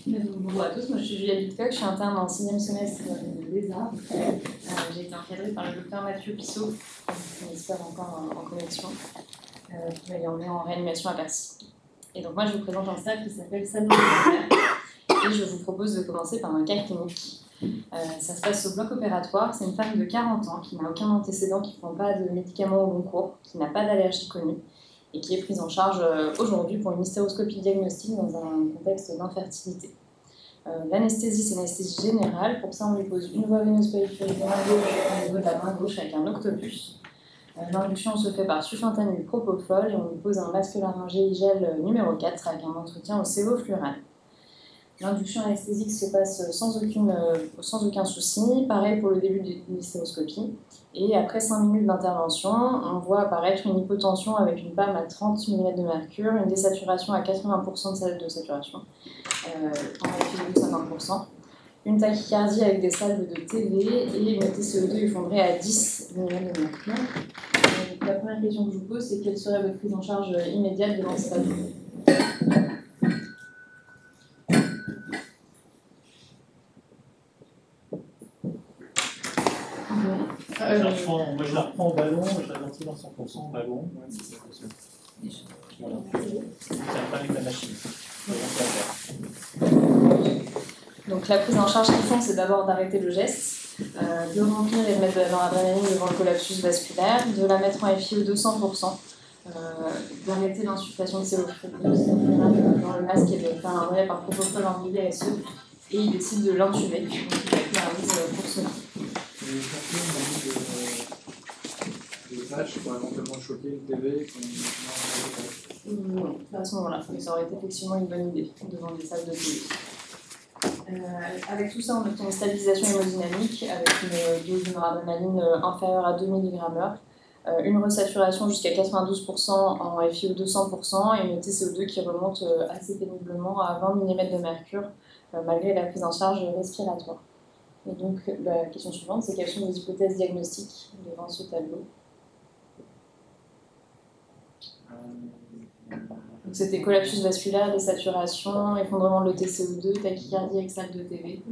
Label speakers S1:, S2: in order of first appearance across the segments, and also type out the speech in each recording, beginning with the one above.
S1: Bonjour à tous, moi je suis Juliette Bitcock, je suis interne en 6e semestre des arts. J'ai été encadrée par le docteur Mathieu Pissot, qui espère encore en connexion, qui va y emmener en réanimation à Percy. Et donc moi je vous présente un stade qui s'appelle Salon et je vous propose de commencer par un cas clinique. Ça se passe au bloc opératoire, c'est une femme de 40 ans qui n'a aucun antécédent, qui ne prend pas de médicaments au long cours, qui n'a pas d'allergie connue, et qui est prise en charge aujourd'hui pour une hystéroscopie diagnostique dans un contexte d'infertilité. L'anesthésie, c'est une anesthésie générale. Pour ça, on lui pose une voie veineuse périphérique au niveau de la main gauche avec un octopus. L'induction se fait par sulfentanyl propofol et on lui pose un masque laryngé Igel numéro 4 avec un entretien au sévoflurane. L'induction anesthésique se passe sans aucun souci. Pareil pour le début de l'hystéroscopie. Et après 5 minutes d'intervention, on voit apparaître une hypotension avec une PAM à 30 mm de mercure, une désaturation à 80% de salle de saturation, en FiO2 50%, une tachycardie avec des salves de TV et une TCO2 effondrée à 10 mm de mercure. Donc, la première question que je vous pose, c'est quelle serait votre prise en charge immédiate de l'anstase ?
S2: Moi je la reprends au ballon, je la ventile en 100% au ballon. Voilà. Ça pas avec la machine.
S1: Donc la prise en charge qu'ils font, c'est d'abord d'arrêter le geste, de remplir et de mettre de l'adrénaline devant le collapsus vasculaire, de la mettre en FiO2 100%, d'arrêter l'insufflation de sévoflurane dans le masque et de faire un relais par propofol en IVSE, et il décide de l'intuber, donc il arrive pour cela.
S3: Des tâches pour éventuellement choquer une TV
S1: Non, à ce moment-là, mais ça aurait été effectivement une bonne idée devant des salles de TV. Avec tout ça, on obtient une stabilisation hémodynamique avec une dose de noradrénaline inférieure à 2 mg/h, une resaturation jusqu'à 92% en FiO2 100% et une TCO2 qui remonte assez péniblement à 20 mm de mercure malgré la prise en charge respiratoire. Et donc, la question suivante, c'est quelles sont les hypothèses diagnostiques devant ce tableau ? Donc, c'était collapsus vasculaire, désaturation, effondrement de l'ETCO2, tachycardie avec salle de TV.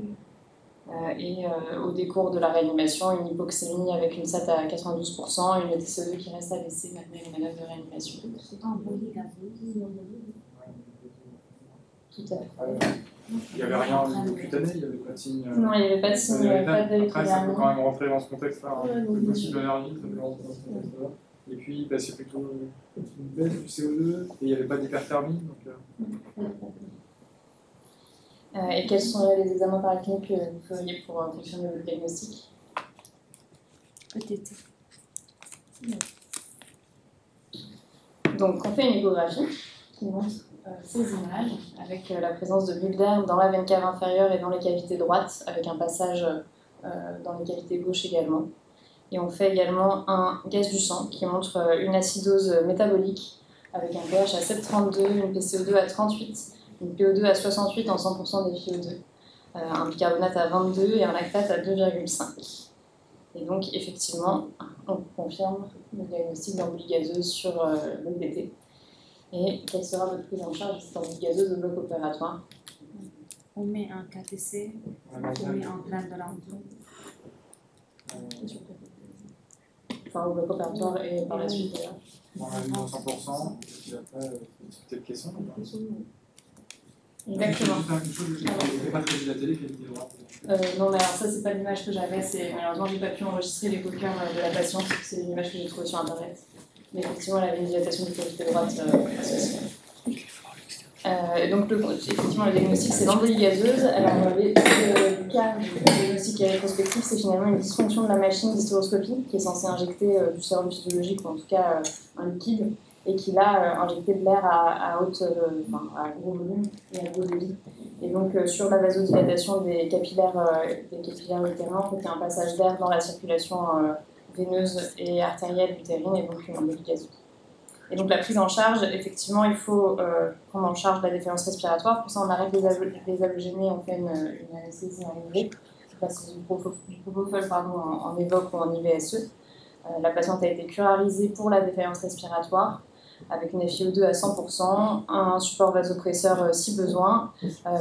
S1: Et au décours de la réanimation, une hypoxémie avec une SAT à 92%, une TCO2 qui reste abaissée malgré une manœuvre de réanimation.
S4: C'est embolie gazeuse.
S1: Tout à fait.
S3: Il n'y avait rien au niveau cutané, il n'y avait pas de signe.
S1: Non, il n'y avait pas de signe, pas de
S3: après, ça peut quand même rentrer dans ce contexte-là. Une possible allergie, ça peut rentrer dans ce contexte-là. Et puis, bah, c'est plutôt une baisse du CO2, et il n'y avait pas d'hyperthermie.
S1: Et quels seraient les examens paracliniques que vous feriez pour confirmer le diagnostic ?
S4: Peut-être.
S1: Donc, on fait une échographie qui montre ces images avec la présence de bulles d'air dans la veine cave inférieure et dans les cavités droites, avec un passage dans les cavités gauches également. Et on fait également un gaz du sang qui montre une acidose métabolique avec un pH à 7,32, une PCO2 à 38, une PO2 à 68 en 100% des FiO2, un bicarbonate à 22 et un lactate à 2,5. Et donc, effectivement, on confirme le diagnostic d'embolie gazeuse sur le DT. Et quelle sera votre prise en charge de cette embolie gazeuse au bloc opératoire ?
S4: On met un KTC, on met en train de l'entour.
S1: Enfin, au bloc opératoire et par la suite d'ailleurs.
S3: On a mis 100%, et puis après, c'était le caisson.
S1: Exactement.
S3: Il n'était pas très la télé qui était droite.
S1: Non, mais alors ça, c'est pas l'image que j'avais. Malheureusement, j'ai pas pu enregistrer les coquins de la patiente. C'est une image que j'ai trouvée sur internet. Mais effectivement, elle avait une dilatation du cavité droite associée. Donc, effectivement, le diagnostic, c'est l'embolie gazeuse. Alors, le cas du diagnostic qui est rétrospectif, c'est finalement une dysfonction de la machine d'hystéroscopie qui est censée injecter du sérum physiologique ou en tout cas un liquide et qui l'a injecté de l'air à gros volume et à gros débit. Et donc, sur la vasodilatation des capillaires utérins, en fait, il y a un passage d'air dans la circulation veineuse et artérielle utérine et donc une embolie gazeuse. Et donc la prise en charge, effectivement, il faut prendre en charge la défaillance respiratoire. Pour ça, on arrête les halogénées, on fait une anesthésie en IV. On passe du propofol en évoque ou en IVSE. La patiente a été curarisée pour la défaillance respiratoire. avec une FiO2 à 100%, un support vasopresseur si besoin.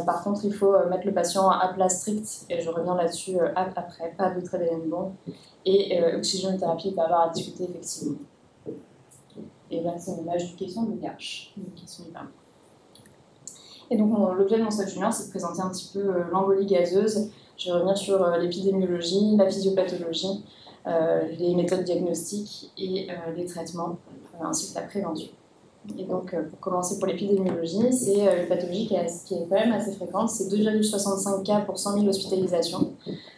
S1: Par contre, il faut mettre le patient à plat strict, et je reviens là-dessus après, pas de trait d'éléments, et oxygénothérapie peut avoir à discuter effectivement. Et là, c'est une image du caisson de Garche. Et donc, l'objet de mon stage junior, c'est de présenter un petit peu l'embolie gazeuse. Je vais revenir sur l'épidémiologie, la physiopathologie, les méthodes diagnostiques et les traitements, ainsi que la prévention. Et donc, pour commencer pour l'épidémiologie, c'est une pathologie qui est quand même assez fréquente, c'est 2,65 cas pour 100 000 hospitalisations.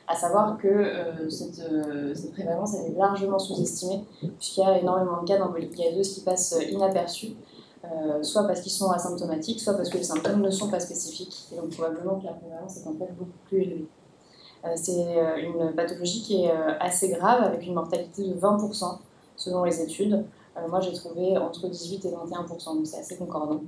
S1: À savoir que cette prévalence elle est largement sous-estimée, puisqu'il y a énormément de cas d'embolie gazeuse qui passent inaperçus, soit parce qu'ils sont asymptomatiques, soit parce que les symptômes ne sont pas spécifiques. Et donc, probablement que la prévalence est en fait beaucoup plus élevée. C'est une pathologie qui est assez grave, avec une mortalité de 20% selon les études. Moi, j'ai trouvé entre 18 et 21%, donc c'est assez concordant.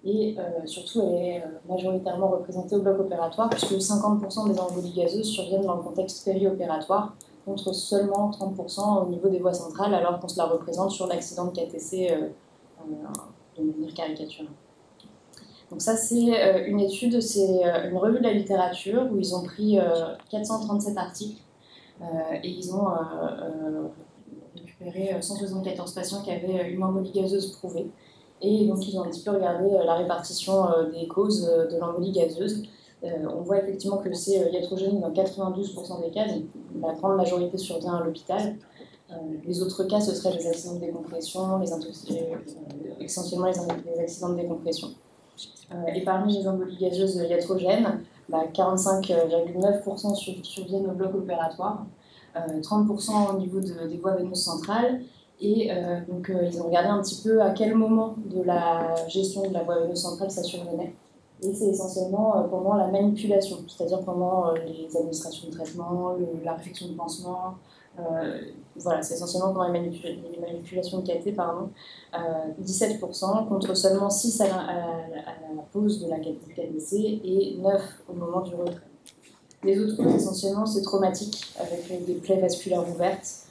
S1: Et surtout, elle est majoritairement représentée au bloc opératoire, puisque 50% des embolies gazeuses surviennent dans le contexte périopératoire, contre seulement 30% au niveau des voies centrales, alors qu'on se la représente sur l'accident de KTC de manière caricaturale. Donc ça, c'est une étude, c'est une revue de la littérature où ils ont pris 437 articles et ils ont récupéré 174 patients qui avaient une embolie gazeuse prouvée. Et donc ils ont un petit peu regardé la répartition des causes de l'embolie gazeuse. On voit effectivement que c'est iatrogénique dans 92% des cas, donc la grande majorité survient à l'hôpital. Les autres cas, ce seraient les accidents de décompression, essentiellement les accidents de décompression. Et parmi les embolies gazeuses iatrogènes, 45,9% surviennent au bloc opératoire, 30% au niveau des voies veineuses centrales. Et donc ils ont regardé un petit peu à quel moment de la gestion de la voie veineuse centrale ça survenait. Et c'est essentiellement pendant la manipulation, c'est-à-dire pendant les administrations de traitement, la réfection de pansement. Voilà, c'est essentiellement pendant les manipulations de KT, 17% contre seulement 6 à la pause de la KTC et 9 au moment du retrait. Les autres causes, essentiellement, c'est traumatique, avec des plaies vasculaires ouvertes.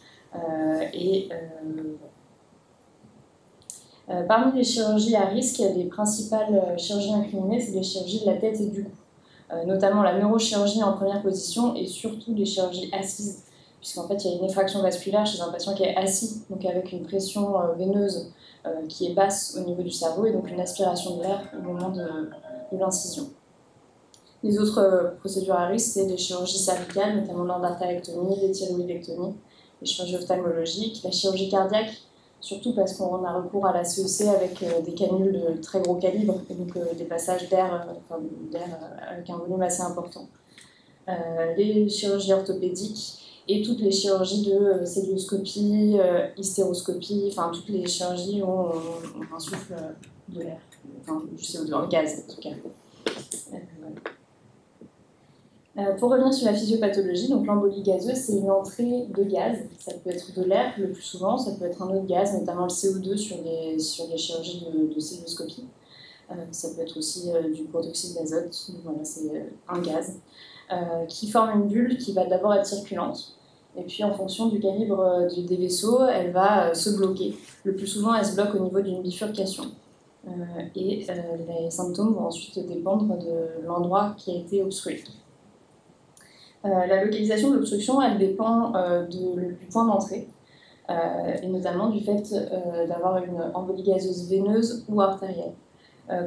S1: Parmi les chirurgies à risque, les principales chirurgies incriminées, c'est les chirurgies de la tête et du cou, notamment la neurochirurgie en première position et surtout les chirurgies assises, puisqu'en fait il y a une effraction vasculaire chez un patient qui est assis, donc avec une pression veineuse qui est basse au niveau du cerveau et donc une aspiration de l'air au moment de l'incision. Les autres procédures à risque, c'est les chirurgies cervicales, notamment l'endartérectomie, les thyroïdectomies, les chirurgies ophtalmologiques, la chirurgie cardiaque, surtout parce qu'on a recours à la CEC avec des canules de très gros calibre et donc des passages d'air avec un volume assez important. Les chirurgies orthopédiques et toutes les chirurgies de célioscopie, hystéroscopie, enfin toutes les chirurgies où on insuffle de l'air, enfin du CO2, en gaz en tout cas. Pour revenir sur la physiopathologie, donc l'embolie gazeuse, c'est une entrée de gaz. Ça peut être de l'air le plus souvent, ça peut être un autre gaz, notamment le CO2 sur les chirurgies de célioscopie. Ça peut être aussi du protoxyde d'azote, voilà, c'est un gaz, qui forme une bulle qui va d'abord être circulante. Et puis en fonction du calibre des vaisseaux, elle va se bloquer. Le plus souvent, elle se bloque au niveau d'une bifurcation. Et les symptômes vont ensuite dépendre de l'endroit qui a été obstrué. La localisation de l'obstruction, elle dépend du point d'entrée, et notamment du fait d'avoir une embolie gazeuse veineuse ou artérielle.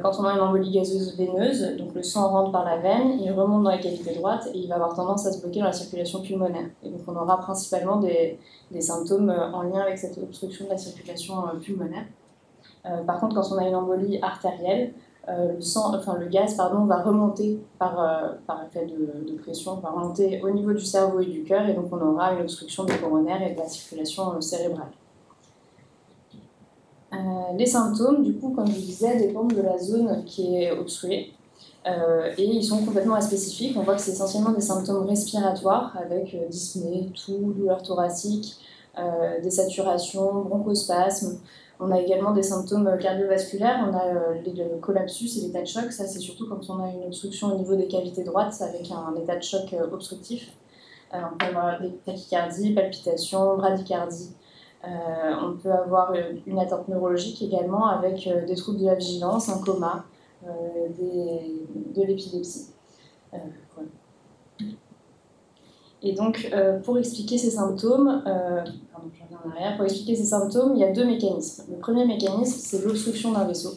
S1: Quand on a une embolie gazeuse veineuse, donc le sang rentre par la veine, il remonte dans la cavité droite et il va avoir tendance à se bloquer dans la circulation pulmonaire. Et donc on aura principalement des symptômes en lien avec cette obstruction de la circulation pulmonaire. Par contre, quand on a une embolie artérielle, le gaz va remonter par effet de pression, va remonter au niveau du cerveau et du cœur, et donc on aura une obstruction du coronaire et de la circulation cérébrale. Les symptômes, du coup, comme je disais, dépendent de la zone qui est obstruée, et ils sont complètement aspécifiques. On voit que c'est essentiellement des symptômes respiratoires, avec dyspnée, toux, douleur thoracique, désaturation, bronchospasme. On a également des symptômes cardiovasculaires, on a le collapsus et l'état de choc. Ça, c'est surtout quand on a une obstruction au niveau des cavités droites avec un état de choc obstructif. On peut avoir des tachycardies, palpitations, bradycardie, On peut avoir une atteinte neurologique également avec des troubles de la vigilance, un coma, de l'épilepsie. Voilà. Et donc, pour expliquer ces symptômes, pour expliquer ces symptômes, il y a deux mécanismes. Le premier mécanisme, c'est l'obstruction d'un vaisseau.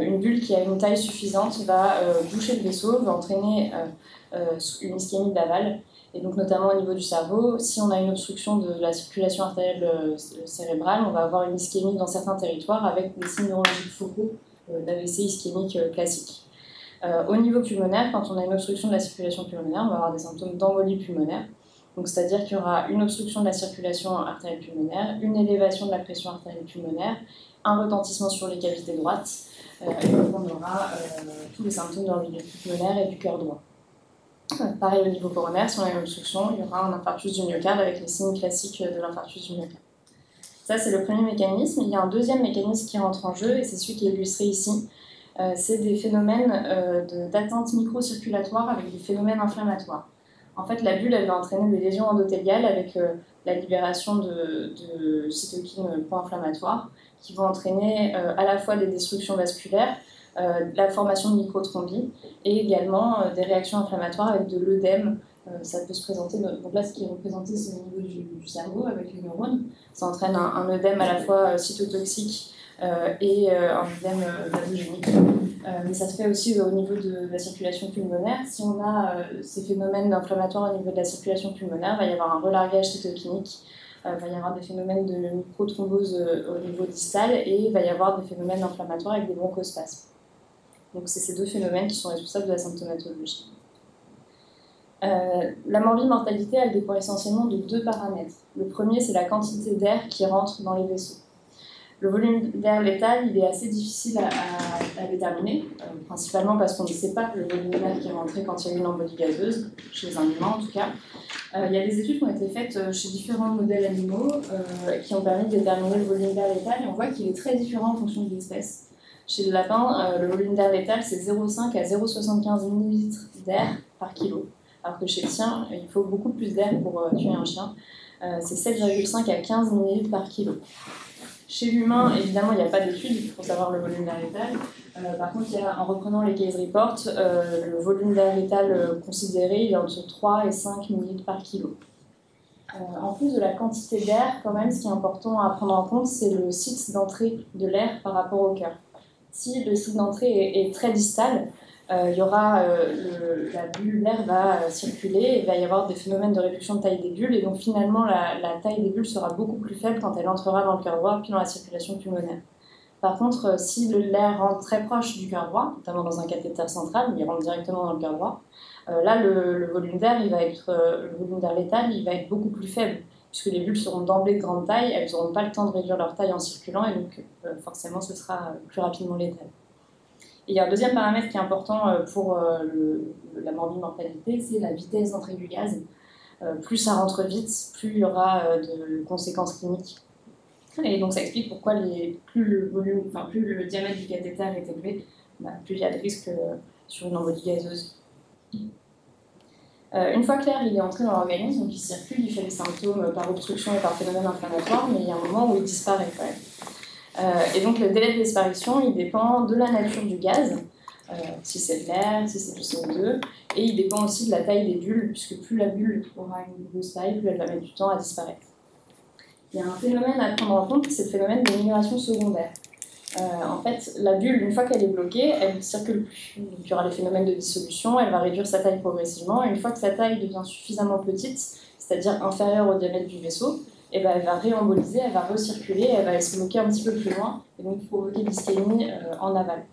S1: Une bulle qui a une taille suffisante va boucher le vaisseau, va entraîner une ischémie d'aval, et donc notamment au niveau du cerveau. Si on a une obstruction de la circulation artérielle cérébrale, on va avoir une ischémie dans certains territoires avec des signes neurologiques focaux d'AVC ischémique classique. Au niveau pulmonaire, quand on a une obstruction de la circulation pulmonaire, on va avoir des symptômes d'embolie pulmonaire. Donc, c'est-à-dire qu'il y aura une obstruction de la circulation artérielle pulmonaire, une élévation de la pression artérielle pulmonaire, un retentissement sur les cavités droites, et donc on aura tous les symptômes d'embolie pulmonaire et du cœur droit. Pareil au niveau coronaire, si on a une obstruction, il y aura un infarctus du myocarde avec les signes classiques de l'infarctus du myocarde. Ça, c'est le premier mécanisme. Il y a un deuxième mécanisme qui rentre en jeu, et c'est celui qui est illustré ici. C'est des phénomènes d'atteinte microcirculatoire avec des phénomènes inflammatoires. En fait, la bulle, elle va entraîner des lésions endothéliales avec la libération de cytokines pro-inflammatoires qui vont entraîner à la fois des destructions vasculaires, la formation de microthrombie et également des réactions inflammatoires avec de l'œdème. Ça peut se présenter, donc là ce qui est représenté c'est au niveau du cerveau avec les neurones. Ça entraîne un œdème à la fois cytotoxique et un œdème pathogénique. Mais ça se fait aussi au niveau de la circulation pulmonaire. Si on a ces phénomènes inflammatoires au niveau de la circulation pulmonaire, il va y avoir un relargage cytokinique, il va y avoir des phénomènes de microthrombose au niveau distal et il va y avoir des phénomènes inflammatoires avec des bronchospasmes. Donc c'est ces deux phénomènes qui sont responsables de la symptomatologie. La morbimortalité, elle dépend essentiellement de deux paramètres. Le premier, c'est la quantité d'air qui rentre dans les vaisseaux. Le volume d'air létal, il est assez difficile à déterminer, principalement parce qu'on ne sait pas le volume d'air qui est rentré quand il y a eu une embolie gazeuse, chez un humain en tout cas. Il y a des études qui ont été faites chez différents modèles animaux qui ont permis de déterminer le volume d'air létal, et on voit qu'il est très différent en fonction de l'espèce. Chez le lapin, le volume d'air létal, c'est 0,5 à 0,75 ml d'air par kilo, alors que chez le chien, il faut beaucoup plus d'air pour tuer un chien. C'est 7,5 à 15 ml par kilo. Chez l'humain, évidemment, il n'y a pas d'études pour savoir le volume d'air létal. Par contre, en reprenant les case reports, le volume d'air létal considéré il est entre 3 et 5 ml par kilo. En plus de la quantité d'air, quand même, ce qui est important à prendre en compte, c'est le site d'entrée de l'air par rapport au cœur. Si le site d'entrée est très distal, il y aura la bulle, l'air va circuler, il va y avoir des phénomènes de réduction de taille des bulles, et donc finalement la taille des bulles sera beaucoup plus faible quand elle entrera dans le cœur droit puis dans la circulation pulmonaire. Par contre, si l'air rentre très proche du cœur droit, notamment dans un cathéter central, il rentre directement dans le cœur droit, là le volume d'air, le volume d'air létal, il va être beaucoup plus faible, puisque les bulles seront d'emblée de grande taille, elles n'auront pas le temps de réduire leur taille en circulant, et donc forcément ce sera plus rapidement létal. Et il y a un deuxième paramètre qui est important pour la morbimortalité, c'est la vitesse d'entrée du gaz. Plus ça rentre vite, plus il y aura de conséquences cliniques. Et donc ça explique pourquoi plus le diamètre du cathéter est élevé, plus il y a de risques sur une embolie gazeuse. Une fois que l'air est entré dans l'organisme, donc il circule, il fait des symptômes par obstruction et par phénomène inflammatoire, mais il y a un moment où il disparaît quand même. Et donc le délai de disparition, il dépend de la nature du gaz, si c'est de l'air, si c'est du CO2, et il dépend aussi de la taille des bulles, puisque plus la bulle aura une grosse taille, plus elle va mettre du temps à disparaître. Il y a un phénomène à prendre en compte, c'est le phénomène de migration secondaire. En fait, la bulle, une fois qu'elle est bloquée, elle ne circule plus. Donc, il y aura les phénomènes de dissolution, elle va réduire sa taille progressivement, et une fois que sa taille devient suffisamment petite, c'est-à-dire inférieure au diamètre du vaisseau, et ben, elle va réemboliser, elle va recirculer, elle va se bloquer un petit peu plus loin, et donc provoquer l'ischémie en aval.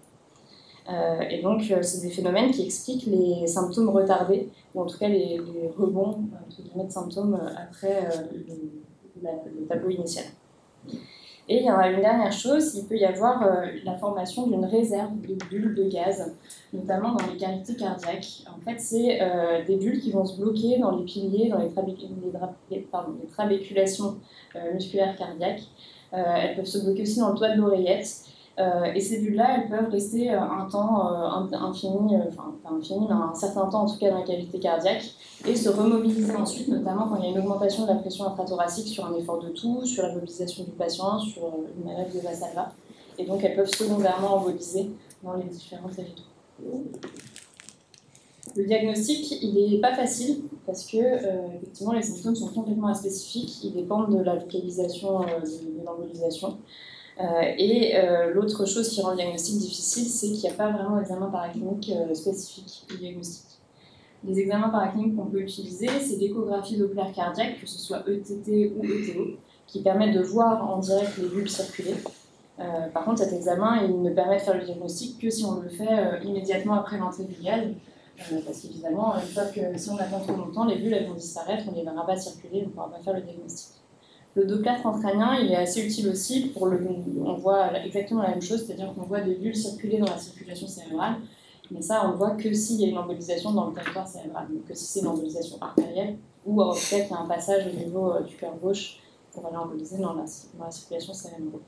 S1: Et donc, c'est des phénomènes qui expliquent les symptômes retardés, ou en tout cas les rebonds de symptômes après le tableau initial. Et il y a une dernière chose, il peut y avoir la formation d'une réserve de bulles de gaz, notamment dans les cavités cardiaques. En fait, c'est des bulles qui vont se bloquer dans les piliers, dans les trabéculations musculaires cardiaques. Elles peuvent se bloquer aussi dans le toit de l'oreillette. Et ces bulles-là, elles peuvent rester un temps infini, enfin pas infini, mais un certain temps en tout cas dans la cavité cardiaque, et se remobiliser ensuite, notamment quand il y a une augmentation de la pression infrathoracique sur un effort de toux, sur la mobilisation du patient, sur une maladie de Valsalva. Et donc elles peuvent secondairement emboliser dans les différents territoires. Le diagnostic, il n'est pas facile parce que effectivement, les symptômes sont complètement inspécifiques, ils dépendent de la localisation de l'embolisation. L'autre chose qui rend le diagnostic difficile, c'est qu'il n'y a pas vraiment d'examen paraclinique spécifique du diagnostic. Les examens paracliniques qu'on peut utiliser, c'est l'échographie Doppler cardiaque, que ce soit ETT ou ETO, qui permettent de voir en direct les bulles circuler. Par contre, cet examen, il ne permet de faire le diagnostic que si on le fait immédiatement après l'entrée du gaz, parce qu'évidemment, une fois que si on attend trop longtemps, les bulles elles vont disparaître, on ne les verra pas circuler, on ne pourra pas faire le diagnostic. Le Doppler transcrânien, il est assez utile aussi on voit exactement la même chose, c'est-à-dire qu'on voit des bulles circuler dans la circulation cérébrale, mais ça, on ne voit que s'il y a une embolisation dans le territoire cérébral, donc que si c'est une embolisation artérielle, ou en tout cas qu'il y a un passage au niveau du cœur gauche pour aller emboliser dans la circulation cérébrale.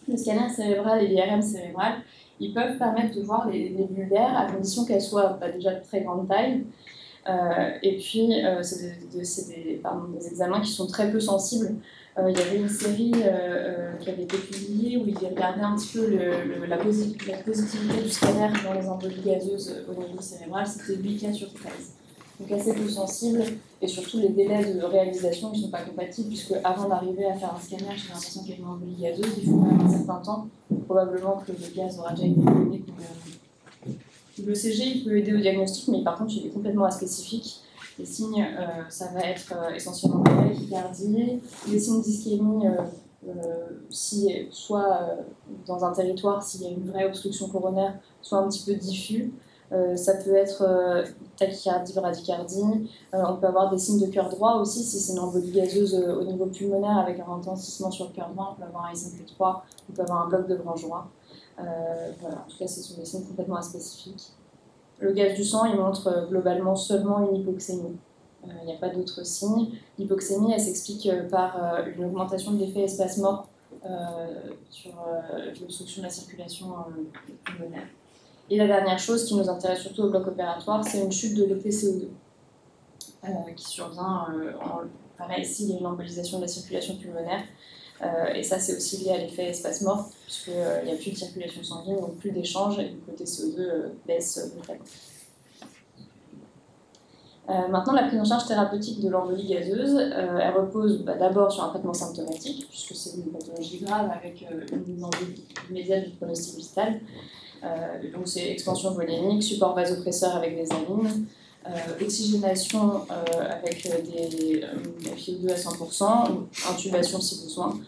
S1: Le scanner cérébral et l'IRM cérébral, ils peuvent permettre de voir les bulles d'air à condition qu'elles soient déjà de très grande taille. Et puis, c'est des examens qui sont très peu sensibles. Il y avait une série qui avait été publiée où ils regardaient un petit peu la positivité du scanner dans les embolies gazeuses au niveau cérébral. C'était 8 cas sur 13. Donc assez peu sensible, et surtout les délais de réalisation ne sont pas compatibles, puisque avant d'arriver à faire un scanner chez un patient qui a une embolie gazeuse, il faut quand même un certain temps, probablement que le gaz aura déjà été donné. Le CG il peut aider au diagnostic, mais par contre il est complètement aspécifique. Les signes, ça va être essentiellement la tachycardie, les signes d'ischémie, soit dans un territoire s'il y a une vraie obstruction coronaire, soit un petit peu diffus. Ça peut être tachycardie, bradycardie. On peut avoir des signes de cœur droit aussi, si c'est une embolie gazeuse au niveau pulmonaire avec un retentissement sur le cœur droit. On peut avoir un SMP3, on peut avoir un bloc de branche droit. Voilà. En tout cas, ce sont des signes complètement aspécifiques. Le gaz du sang, il montre globalement seulement une hypoxémie. Il n'y a pas d'autres signes. L'hypoxémie, elle s'explique par une augmentation de l'effet espace mort sur l'obstruction de la circulation pulmonaire. Et la dernière chose qui nous intéresse surtout au bloc opératoire, c'est une chute de l'EPCO2 qui survient, pareil, s'il y a une embolisation de la circulation pulmonaire. Et ça, c'est aussi lié à l'effet espace mort, puisqu'il n'y a plus de circulation sanguine, donc plus d'échange, et le TCO2 baisse brutalement. Maintenant, la prise en charge thérapeutique de l'embolie gazeuse, elle repose d'abord sur un traitement symptomatique, puisque c'est une pathologie grave avec une embolie immédiate du pronostic vital. Donc c'est expansion volumique, support vasopresseur avec des amines, oxygénation avec des FiO2 à 100%, intubation si besoin.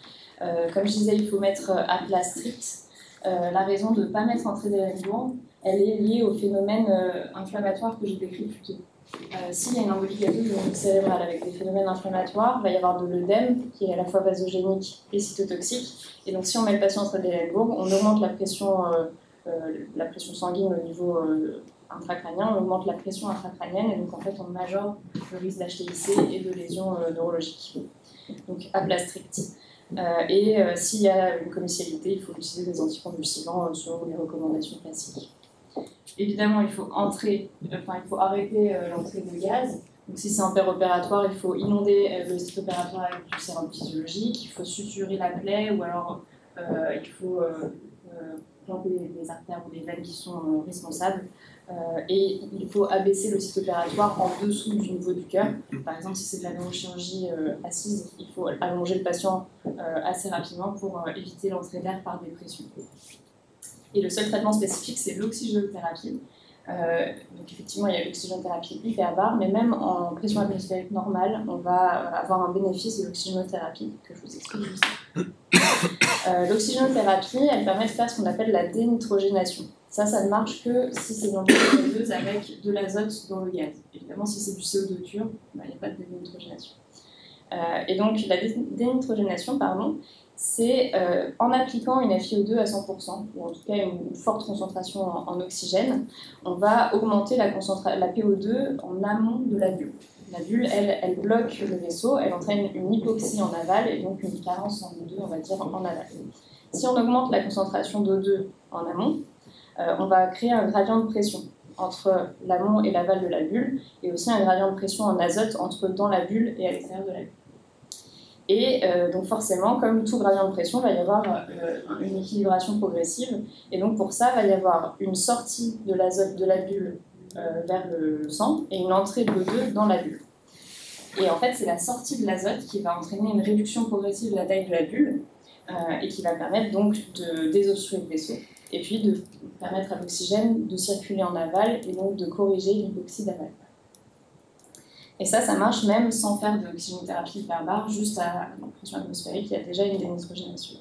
S1: Comme je disais, il faut mettre à plat strict. La raison de ne pas mettre entrée d'air lourde, elle est liée au phénomène inflammatoire que j'ai décrit plus tôt. S'il y a une embolie gazeuse cérébrale avec des phénomènes inflammatoires, il va y avoir de l'œdème qui est à la fois vasogénique et cytotoxique. Et donc si on met le patient entrée d'air lourde, on augmente la pression sanguine au niveau intracrânien, on augmente la pression intracrânienne et donc en fait on majore le risque d'HTIC et de lésions neurologiques. Donc à plat strict. S'il y a une commercialité, il faut utiliser des anticonvulsivants selon les recommandations classiques. Évidemment, il faut arrêter l'entrée de gaz. Donc si c'est un opératoire, il faut inonder le site opératoire avec du sérum physiologique, il faut suturer la plaie ou alors il faut planter les artères ou les veines qui sont responsables. Et il faut abaisser le site opératoire en dessous du niveau du cœur. Par exemple, si c'est de la neurochirurgie assise, il faut allonger le patient assez rapidement pour éviter l'entrée d'air par dépression. Et le seul traitement spécifique, c'est l'oxygénothérapie. Donc effectivement, il y a l'oxygénothérapie hyperbare, mais même en pression atmosphérique normale, on va avoir un bénéfice de l'oxygénothérapie, que je vous explique juste. L'oxygénothérapie, elle permet de faire ce qu'on appelle la dénitrogénation. Ça ne marche que si c'est une embolie gazeuse avec de l'azote dans le gaz. Évidemment, si c'est du CO2 pur, il n'y a pas de dénitrogénation. Et donc, la dénitrogénation, c'est en appliquant une FiO2 à 100%, ou en tout cas une forte concentration en oxygène, on va augmenter la PO2 en amont de la bulle. La bulle, elle bloque le vaisseau, elle entraîne une hypoxie en aval et donc une carence en O2, on va dire, en aval. Si on augmente la concentration d'O2 en amont, on va créer un gradient de pression entre l'amont et l'aval de la bulle, et aussi un gradient de pression en azote entre dans la bulle et à l'extérieur de la bulle. Et donc forcément, comme tout gradient de pression, il va y avoir une équilibration progressive, et donc pour ça, il va y avoir une sortie de l'azote de la bulle vers le sang, et une entrée de l'O2 dans la bulle. Et en fait, c'est la sortie de l'azote qui va entraîner une réduction progressive de la taille de la bulle, et qui va permettre donc de désobstruer le vaisseau, et puis de permettre à l'oxygène de circuler en aval, et donc de corriger l'hypoxie d'aval. Et ça marche même sans faire d'oxygénothérapie hyperbare, juste à la pression atmosphérique, il y a déjà une dénitrogénation.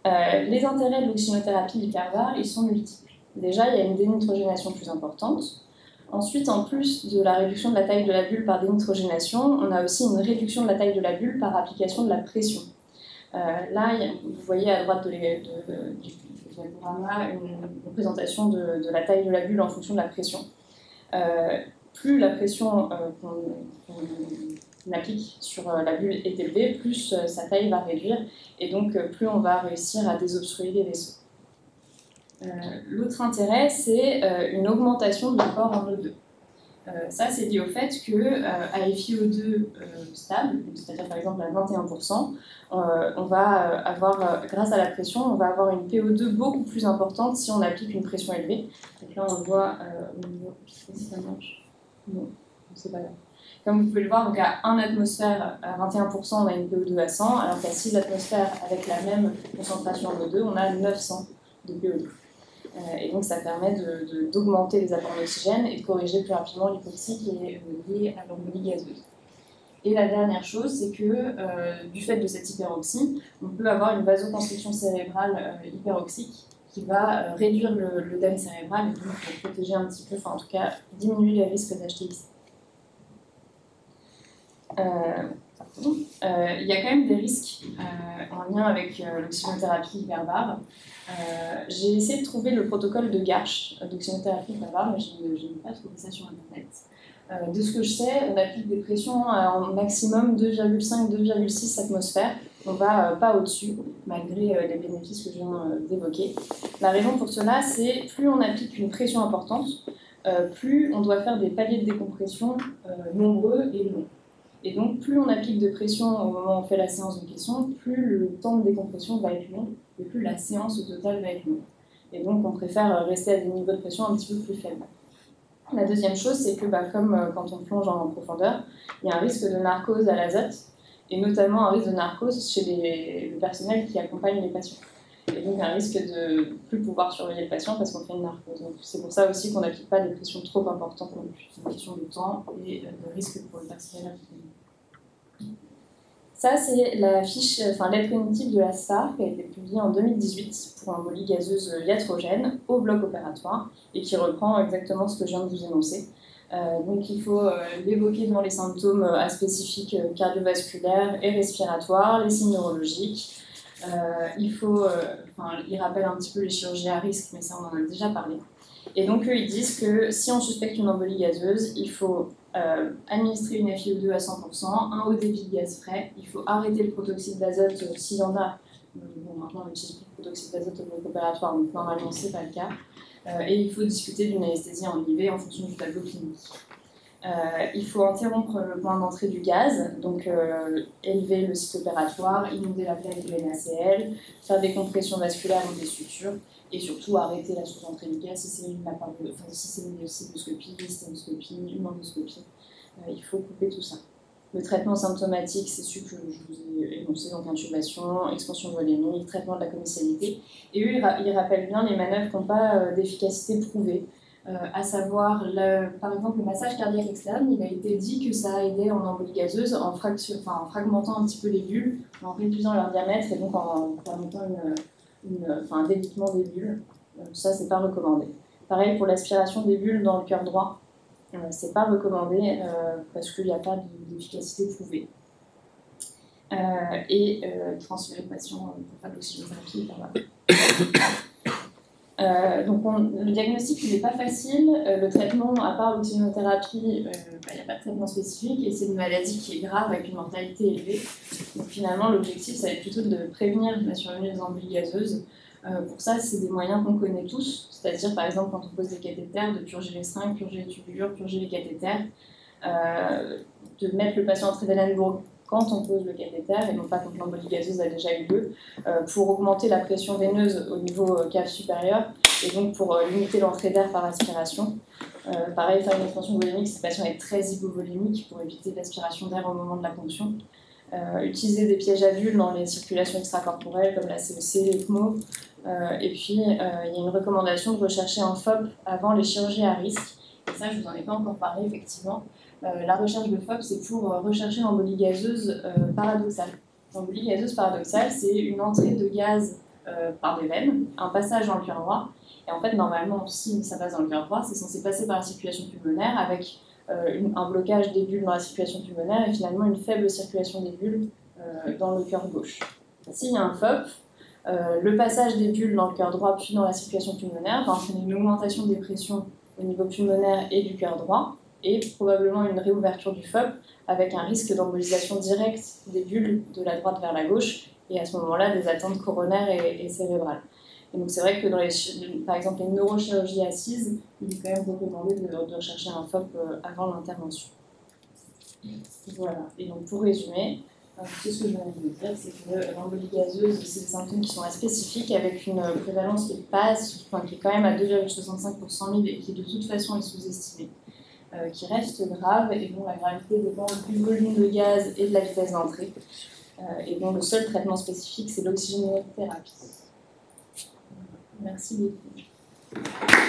S1: Les intérêts de l'oxygénothérapie hyperbare, ils sont multiples. Déjà, il y a une dénitrogénation plus importante. Ensuite, en plus de la réduction de la taille de la bulle par dénitrogénation, on a aussi une réduction de la taille de la bulle par application de la pression. Là, vous voyez à droite du diaporama une représentation de la taille de la bulle en fonction de la pression. Plus la pression qu'on applique sur la bulle est élevée, plus sa taille va réduire, et donc plus on va réussir à désobstruer les vaisseaux. L'autre intérêt, c'est une augmentation de l'apport en O2. Ça, c'est lié au fait qu'à FiO2 stable, c'est-à-dire par exemple à 21%, on va avoir, grâce à la pression, on va avoir une PO2 beaucoup plus importante si on applique une pression élevée. Donc là, on voit au niveau, je sais pas si ça marche. Non, c'est pas grave. Comme vous pouvez le voir, donc à 1 atmosphère à 21%, on a une PO2 à 100, alors qu'à 6 atmosphères avec la même concentration en O2, on a 900 de PO2. Et donc ça permet d'augmenter les apports d'oxygène et de corriger plus rapidement l'hypoxie qui est liée à l'embolie gazeuse. Et la dernière chose, c'est que du fait de cette hyperoxie, on peut avoir une vasoconstriction cérébrale hyperoxique qui va réduire l'œdème cérébral et donc protéger un petit peu, enfin en tout cas diminuer les risques d'HTX. Il y a quand même des risques en lien avec l'oxygénothérapie hyperbare. J'ai essayé de trouver le protocole de Garch d'oxygénothérapie hyperbare, mais je n'ai pas trouvé ça sur Internet. De ce que je sais, on applique des pressions en maximum 2,5-2,6 atmosphères. On ne va pas au-dessus, malgré les bénéfices que je viens d'évoquer. La raison pour cela, c'est plus on applique une pression importante, plus on doit faire des paliers de décompression nombreux et longs. Et donc, plus on applique de pression au moment où on fait la séance de caisson, plus le temps de décompression va être long, et plus la séance au total va être longue. Et donc, on préfère rester à des niveaux de pression un petit peu plus faibles. La deuxième chose, c'est que comme quand on plonge en profondeur, il y a un risque de narcose à l'azote, et notamment un risque de narcose chez le personnel qui accompagne les patients. Et donc, un risque de ne plus pouvoir surveiller le patient parce qu'on fait une narcose. Donc, c'est pour ça aussi qu'on n'applique pas des pressions trop importantes non plus. C'est une question de temps et de risque pour le personnel. Ça, c'est la fiche, l'aide cognitive de la STAR qui a été publiée en 2018 pour embolie gazeuse iatrogène au bloc opératoire et qui reprend exactement ce que je viens de vous énoncer. Donc, il faut l'évoquer dans les symptômes aspécifiques cardiovasculaires et respiratoires, les signes neurologiques. Il rappelle un petit peu les chirurgies à risque, mais ça on en a déjà parlé. Et donc eux ils disent que si on suspecte une embolie gazeuse, il faut administrer une FiO2 à 100%, un haut débit de gaz frais, il faut arrêter le protoxyde d'azote s'il y en a. Bon, maintenant on n'utilise plus le protoxyde d'azote au bloc opératoire, donc normalement c'est pas le cas. Et il faut discuter d'une anesthésie en IV en fonction du tableau clinique. Il faut interrompre le point d'entrée du gaz, donc élever le site opératoire, inonder la plaque de NaCl, faire des compressions vasculaires ou des sutures, et surtout arrêter la sous-entrée du gaz si c'est une cystoscopie, sténoscopie, une endoscopie. Il faut couper tout ça. Le traitement symptomatique, c'est celui que je vous ai énoncé, donc intubation, expansion volémique, traitement de la commercialité. Et eux, ils rappellent bien les manœuvres qui n'ont pas d'efficacité prouvée. À savoir, par exemple, le massage cardiaque externe, il a été dit que ça aidait en embolie gazeuse en fragmentant un petit peu les bulles, en réduisant leur diamètre et donc en permettant un délitement des bulles. Ça, c'est pas recommandé. Pareil pour l'aspiration des bulles dans le cœur droit, c'est pas recommandé parce qu'il n'y a pas d'efficacité prouvée. Transférer le patient pour faire de l'oxygénothérapie par là. Donc le diagnostic il n'est pas facile, le traitement, à part l'oxygénothérapie, il n'y a pas de traitement spécifique et c'est une maladie qui est grave avec une mortalité élevée. Donc finalement l'objectif ça va être plutôt de prévenir la survenue des embolies gazeuses. Pour ça c'est des moyens qu'on connaît tous, c'est-à-dire par exemple quand on pose des cathéters, de purger les seringues, purger les tubulures, purger les cathéters, de mettre le patient en trédalane lourde quand on pose le cathéter et non pas quand l'embolie gazeuse a déjà eu lieu, pour augmenter la pression veineuse au niveau cave supérieur et donc pour limiter l'entrée d'air par aspiration. Pareil, faire une expansion volémique si le patient est très hypovolémique pour éviter l'aspiration d'air au moment de la ponction. Utiliser des pièges à bulles dans les circulations extracorporelles comme la CEC, l'ECMO. Et puis, il y a une recommandation de rechercher un FOP avant les chirurgies à risque. Et ça, je ne vous en ai pas encore parlé, effectivement. La recherche de FOP, c'est pour rechercher l'embolie gazeuse paradoxale. L'embolie gazeuse paradoxale, c'est une entrée de gaz par des veines, un passage dans le cœur droit. Et en fait, normalement, si ça passe dans le cœur droit, c'est censé passer par la circulation pulmonaire avec un blocage des bulles dans la circulation pulmonaire et finalement une faible circulation des bulles dans le cœur gauche. S'il y a un FOP, le passage des bulles dans le cœur droit puis dans la circulation pulmonaire va entraîner une augmentation des pressions au niveau pulmonaire et du cœur droit et probablement une réouverture du FOP avec un risque d'embolisation directe des bulles de la droite vers la gauche et à ce moment-là des atteintes coronaires et cérébrales. Et donc c'est vrai que dans par exemple les neurochirurgies assises, il est quand même recommandé de rechercher un FOP avant l'intervention. Voilà, et donc pour résumer, tout ce que je viens de vous dire, c'est que l'embolie gazeuse, c'est des symptômes qui sont assez spécifiques avec une prévalence qui est quand même à 2,65 pour 100 000 et qui de toute façon est sous-estimée, qui reste grave et dont la gravité dépend du volume de gaz et de la vitesse d'entrée, et dont le seul traitement spécifique c'est l'oxygénothérapie. Merci beaucoup.